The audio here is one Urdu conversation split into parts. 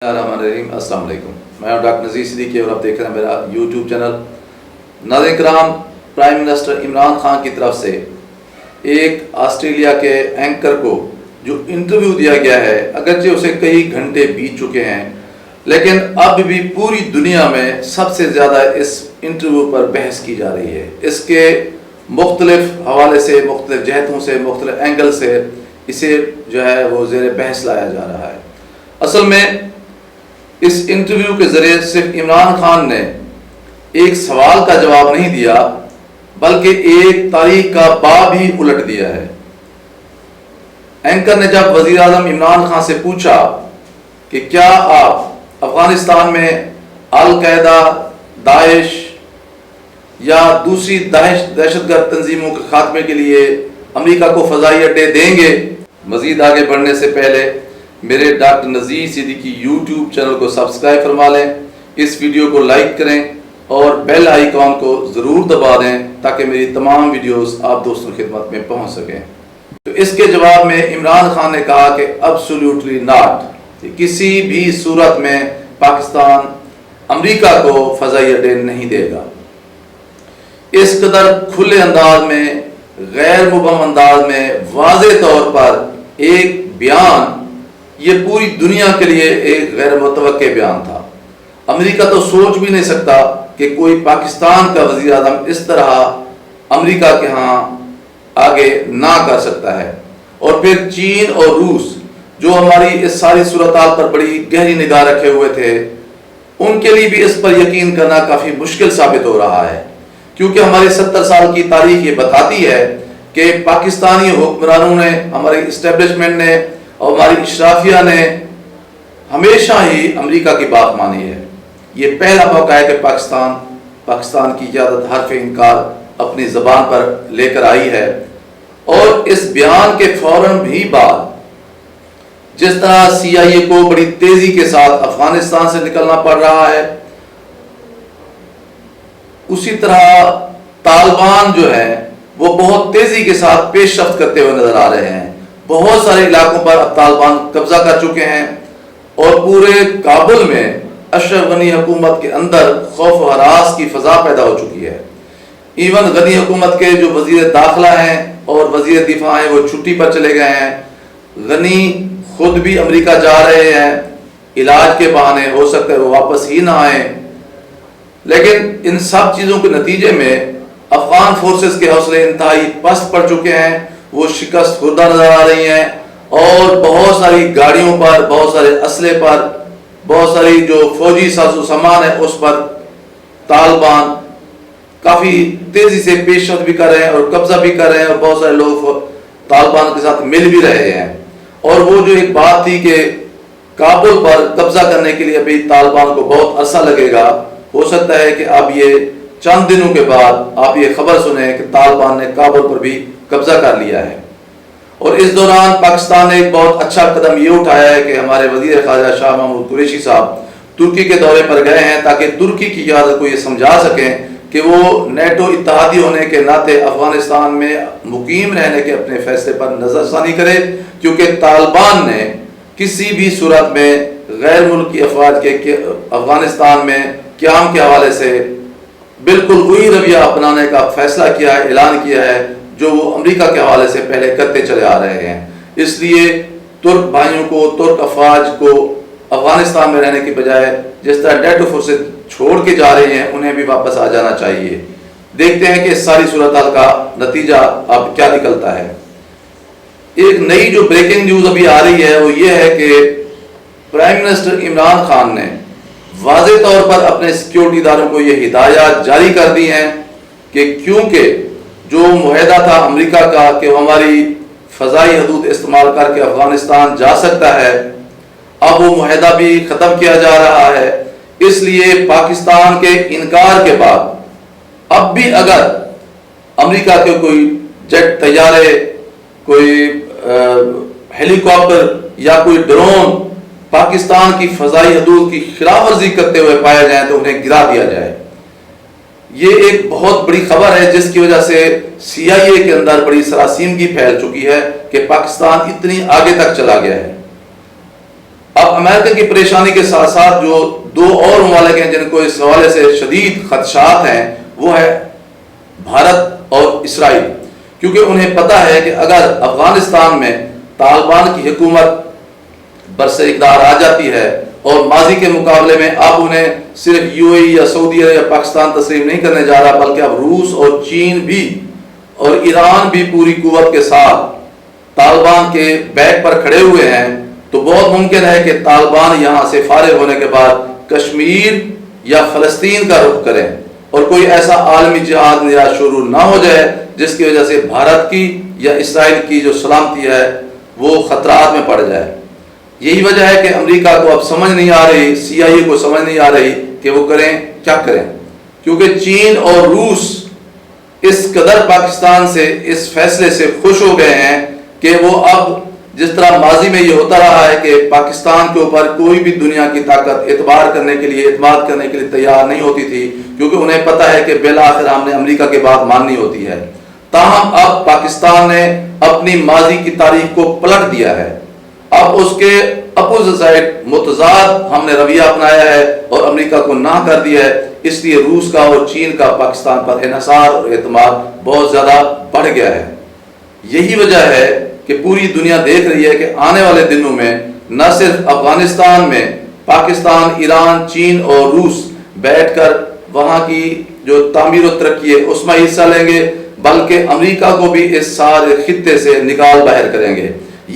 السلام علیکم، میں ہوں ڈاکٹر نذیر صدیقی اور آپ دیکھ رہے ہیں میرا یوٹیوب چینل۔ ناظرین کرام، پرائم منسٹر عمران خان کی طرف سے ایک آسٹریلیا کے اینکر کو جو انٹرویو دیا گیا ہے، اگرچہ اسے کئی گھنٹے بیت چکے ہیں لیکن اب بھی پوری دنیا میں سب سے زیادہ اس انٹرویو پر بحث کی جا رہی ہے۔ اس کے مختلف حوالے سے، مختلف جہتوں سے، مختلف اینگل سے اسے جو ہے وہ زیر بحث لایا جا رہا ہے۔ اصل میں اس انٹرویو کے ذریعے صرف عمران خان نے ایک سوال کا جواب نہیں دیا بلکہ ایک تاریخ کا باب ہی الٹ دیا ہے۔ اینکر نے جب وزیر اعظم عمران خان سے پوچھا کہ کیا آپ افغانستان میں القاعدہ، داعش یا دوسری دہشت گرد تنظیموں کے خاتمے کے لیے امریکہ کو فضائی اڈے دیں گے، مزید آگے بڑھنے سے پہلے میرے doctor Nazir Siddiqui YouTube channel کو سبسکرائب فرما لیں، اس ویڈیو کو لائک کریں اور بیل آئیکن کو ضرور دبا دیں تاکہ میری تمام ویڈیوز آپ دوستوں کی خدمت میں پہنچ سکیں۔ تو اس کے جواب میں عمران خان نے کہا کہ absolutely not، کسی بھی صورت میں پاکستان امریکہ کو فضائی اڈے نہیں دے گا۔ اس قدر کھلے انداز میں، غیر مبہم انداز میں، واضح طور پر ایک بیان، یہ پوری دنیا کے لیے ایک غیر متوقع بیان تھا۔ امریکہ تو سوچ بھی نہیں سکتا کہ کوئی پاکستان کا وزیر اعظم اس طرح امریکہ کے ہاں آگے نہ کر سکتا ہے۔ اور پھر چین اور روس جو ہماری اس ساری صورتحال پر بڑی گہری نگاہ رکھے ہوئے تھے، ان کے لیے بھی اس پر یقین کرنا کافی مشکل ثابت ہو رہا ہے، کیونکہ ہماری 70 سال کی تاریخ یہ بتاتی ہے کہ پاکستانی حکمرانوں نے، ہماری اسٹیبلشمنٹ نے اور ہماری اشرافیہ نے ہمیشہ ہی امریکہ کی بات مانی ہے۔ یہ پہلا موقع ہے کہ پاکستان کی قیادت حرف انکار اپنی زبان پر لے کر آئی ہے، اور اس بیان کے فوراً بھی بعد جس طرح CIA کو بڑی تیزی کے ساتھ افغانستان سے نکلنا پڑ رہا ہے، اسی طرح طالبان جو ہے وہ بہت تیزی کے ساتھ پیش رفت کرتے ہوئے نظر آ رہے ہیں۔ بہت سارے علاقوں پر اب طالبان قبضہ کر چکے ہیں اور پورے کابل میں اشرف غنی حکومت کے اندر خوف و ہراس کی فضا پیدا ہو چکی ہے۔ ایون غنی حکومت کے جو وزیر داخلہ ہیں اور وزیر دفاع ہیں وہ چھٹی پر چلے گئے ہیں۔ غنی خود بھی امریکہ جا رہے ہیں علاج کے بہانے، ہو سکتا ہے وہ واپس ہی نہ آئیں۔ لیکن ان سب چیزوں کے نتیجے میں افغان فورسز کے حوصلے انتہائی پست پڑ چکے ہیں، وہ شکست خوردہ نظر آ رہی ہیں، اور بہت ساری گاڑیوں پر، بہت سارے اسلحے پر، بہت ساری جو فوجی ساز و سامان ہے اس پر طالبان کافی تیزی سے پیش رفت بھی کر رہے ہیں اور قبضہ بھی کر رہے ہیں، اور بہت سارے لوگ طالبان کے ساتھ مل بھی رہے ہیں۔ اور وہ جو ایک بات تھی کہ کابل پر قبضہ کرنے کے لیے ابھی طالبان کو بہت عرصہ لگے گا، ہو سکتا ہے کہ اب یہ چند دنوں کے بعد آپ یہ خبر سنیں کہ طالبان نے کابل پر بھی قبضہ کر لیا ہے۔ اور اس دوران پاکستان نے ایک بہت اچھا قدم یہ اٹھایا ہے کہ ہمارے وزیر خارجہ شاہ محمود قریشی صاحب ترکی کے دورے پر گئے ہیں تاکہ ترکی کی قیادت کو یہ سمجھا سکیں کہ وہ نیٹو اتحادی ہونے کے ناطے افغانستان میں مقیم رہنے کے اپنے فیصلے پر نظر ثانی کرے، کیونکہ طالبان نے کسی بھی صورت میں غیر ملکی افواج کے افغانستان میں قیام کے حوالے سے بالکل وہی رویہ اپنانے کا فیصلہ کیا ہے، اعلان کیا ہے جو وہ امریکہ کے حوالے سے پہلے کرتے چلے آ رہے ہیں۔ اس لیے ترک بھائیوں کو، ترک افواج کو افغانستان میں رہنے کی بجائے جس طرح نیٹو فورسز چھوڑ کے جا رہے ہیں انہیں بھی واپس آ جانا چاہیے۔ دیکھتے ہیں کہ اس ساری صورتحال کا نتیجہ اب کیا نکلتا ہے۔ ایک نئی جو بریکنگ نیوز ابھی آ رہی ہے وہ یہ ہے کہ پرائم منسٹر عمران خان نے واضح طور پر اپنے سیکیورٹی اداروں کو یہ ہدایات جاری کر دی ہیں کہ کیونکہ جو معاہدہ تھا امریکہ کا کہ وہ ہماری فضائی حدود استعمال کر کے افغانستان جا سکتا ہے، اب وہ معاہدہ بھی ختم کیا جا رہا ہے۔ اس لیے پاکستان کے انکار کے بعد اب بھی اگر امریکہ کے کوئی جیٹ طیارے، کوئی ہیلی کاپٹر یا کوئی ڈرون پاکستان کی فضائی حدود کی خلاف ورزی کرتے ہوئے پائے جائیں تو انہیں گرا دیا جائے۔ یہ ایک بہت بڑی خبر ہے جس کی وجہ سے CIA کے اندر بڑی سراسیمگی پھیل چکی ہے کہ پاکستان اتنی آگے تک چلا گیا ہے۔ اب امریکہ کی پریشانی کے ساتھ ساتھ جو دو اور ممالک ہیں جن کو اس حوالے سے شدید خدشات ہیں وہ ہے بھارت اور اسرائیل، کیونکہ انہیں پتہ ہے کہ اگر افغانستان میں طالبان کی حکومت برسر اقتدار آ جاتی ہے اور ماضی کے مقابلے میں اب انہیں صرف یو اے ای یا سعودی عرب یا پاکستان تسلیم نہیں کرنے جا رہا، بلکہ اب روس اور چین بھی اور ایران بھی پوری قوت کے ساتھ طالبان کے بیک پر کھڑے ہوئے ہیں، تو بہت ممکن ہے کہ طالبان یہاں سے فارغ ہونے کے بعد کشمیر یا فلسطین کا رخ کریں اور کوئی ایسا عالمی جہاد یا شروع نہ ہو جائے جس کی وجہ سے بھارت کی یا اسرائیل کی جو سلامتی ہے وہ خطرات میں پڑ جائے۔ یہی وجہ ہے کہ امریکہ کو اب سمجھ نہیں آ رہی، سی آئی اے کو سمجھ نہیں آ رہی کہ وہ کریں کیا کریں، کیونکہ چین اور روس اس قدر پاکستان سے اس فیصلے سے خوش ہو گئے ہیں کہ وہ اب جس طرح ماضی میں یہ ہوتا رہا ہے کہ پاکستان کے اوپر کوئی بھی دنیا کی طاقت اعتبار کرنے کے لیے، اعتماد کرنے کے لیے تیار نہیں ہوتی تھی، کیونکہ انہیں پتہ ہے کہ بالآخر ہم نے امریکہ کی بات ماننی ہوتی ہے۔ تاہم اب پاکستان نے اپنی ماضی کی تاریخ کو پلٹ دیا ہے، اب اس کے اپوزٹ متضاد ہم نے رویہ اپنایا ہے اور امریکہ کو نہ کر دیا ہے، اس لیے روس کا اور چین کا پاکستان پر انحصار اور اعتماد بہت زیادہ بڑھ گیا ہے۔ یہی وجہ ہے کہ پوری دنیا دیکھ رہی ہے کہ آنے والے دنوں میں نہ صرف افغانستان میں پاکستان، ایران، چین اور روس بیٹھ کر وہاں کی جو تعمیر و ترقی ہے اس میں حصہ لیں گے، بلکہ امریکہ کو بھی اس سارے خطے سے نکال باہر کریں گے۔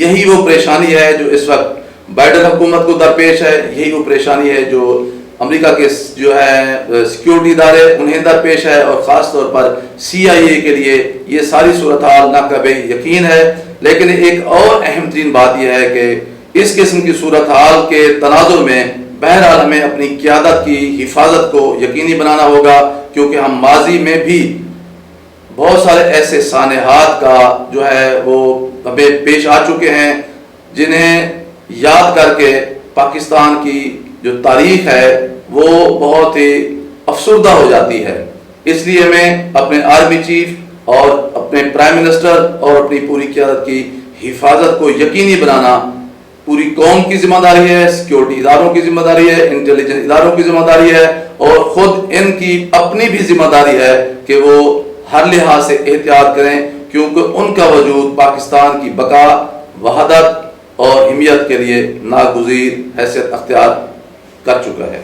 یہی وہ پریشانی ہے جو اس وقت بائیڈن حکومت کو درپیش ہے، یہی وہ پریشانی ہے جو امریکہ کے جو ہے سیکیورٹی ادارے انہیں درپیش ہے، اور خاص طور پر سی آئی اے کے لیے یہ ساری صورتحال ناقابل یقین ہے۔ لیکن ایک اور اہم ترین بات یہ ہے کہ اس قسم کی صورتحال کے تناظر میں بہرحال ہمیں اپنی قیادت کی حفاظت کو یقینی بنانا ہوگا، کیونکہ ہم ماضی میں بھی بہت سارے ایسے سانحات کا جو ہے وہ ہمیں پیش آ چکے ہیں جنہیں یاد کر کے پاکستان کی جو تاریخ ہے وہ بہت ہی افسردہ ہو جاتی ہے۔ اس لیے ہمیں اپنے آرمی چیف اور اپنے پرائم منسٹر اور اپنی پوری قیادت کی حفاظت کو یقینی بنانا پوری قوم کی ذمہ داری ہے، سیکیورٹی اداروں کی ذمہ داری ہے، انٹیلیجنس اداروں کی ذمہ داری ہے، اور خود ان کی اپنی بھی ذمہ داری ہے کہ وہ ہر لحاظ سے احتیاط کریں، کیونکہ ان کا وجود پاکستان کی بقا، وحدت اور حمیت کے لیے ناگزیر حیثیت اختیار کر چکا ہے۔